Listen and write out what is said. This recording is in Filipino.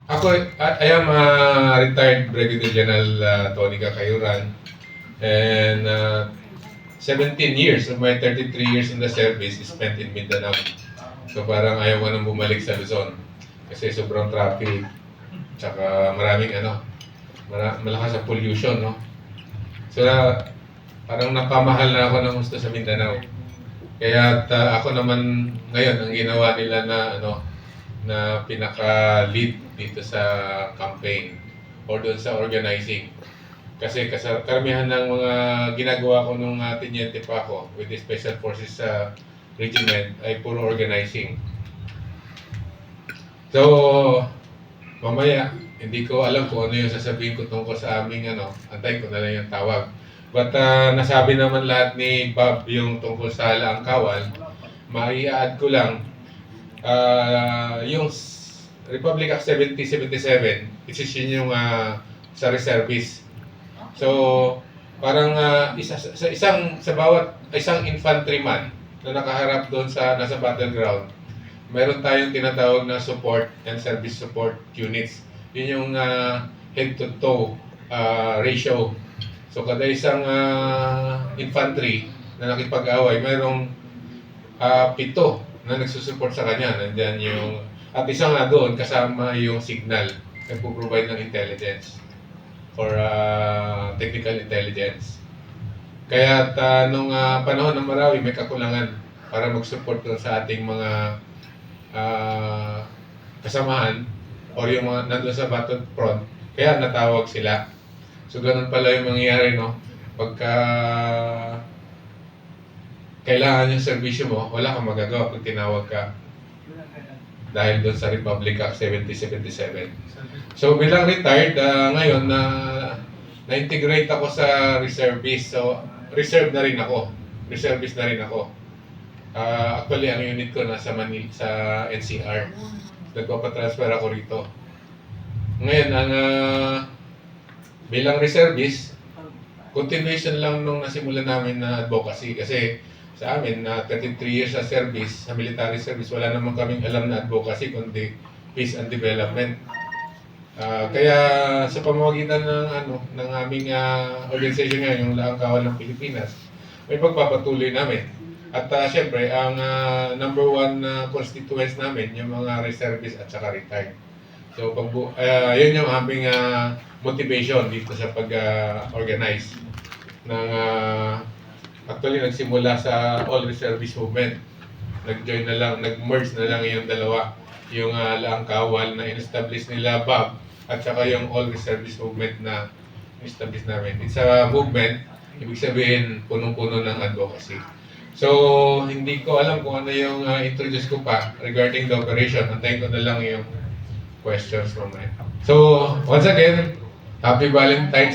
I am retired Brigadier General Tony Kakayuran, and 17 years of my 33 years in the service is spent in Mindanao. So parang ayaw ko nang bumalik sa Luzon kasi sobrang traffic, tsaka maraming malakas sa pollution, no? So parang napamahal na ako ng gusto sa Mindanao. Kaya ako naman ngayon ang ginawa nila na pinaka-lead dito sa campaign or doon sa organizing. Kasi karamihan ng mga ginagawa ko nung tiniente pa ako with the Special Forces Regiment ay puro organizing. So, mamaya, hindi ko alam kung ano yung sasabihin ko tungkol sa aming antay ko na lang yung tawag. But nasabi naman lahat ni Bob yung tungkol sa Laang Kawal. Mai-add ko lang, yung Republic Act 7077, which is yun yung sa reservist. So, parang sa bawat isang infantryman na nakaharap doon nasa battleground, meron tayong tinatawag na support and service support units. Yun yung head to toe ratio. So, kada isang infantry na nakipag-away, mayroong 7 na nagsusupport sa kanya. Nandiyan at isang na doon kasama yung signal, nagpo-provide ng intelligence or technical intelligence. Kaya nung panahon ng Marawi, may kakulangan para mag-support doon sa ating mga kasamahan or yung mga nandun sa battlefront. Kaya natawag sila. So ganun pala yung mangyayari, no? Pagka kailangan yung serbisyo mo, wala kang magagawa pag tinawag ka dahil doon sa Republic Act 7077. So bilang retired, ngayon na-integrate ako sa reservist. So reserve na rin ako. Reservist na rin ako. Actually, ang unit ko nasa Manila, sa NCR. Nagpapatransfer ako rito. Ngayon, bilang reservist, continuation lang nung nasimulan namin na advocacy. Kasi sa amin, na 33 years sa service, sa military service, wala naman kaming alam na advocacy, kundi peace and development. Kaya sa pamamagitan ng aming organization ngayon, yung Laang Kawal ng Pilipinas, may pagpapatuloy namin. At syempre, ang number 1 constituents namin, yung mga reservists at saka retired. So, yun yung aming motivation dito sa pag-organize ng actually nagsimula sa all reservist movement. Nag-merge na lang yung dalawa. Yung Laang Kawal na in-establish nila Bob at saka yung all reservist movement na in-establish namin. It's a movement, ibig sabihin punong-puno ng advocacy. So, hindi ko alam kung ano yung introduce ko pa regarding the operation. Antayin ko na lang yung questions mamaya. So, once again, Happy Valentine's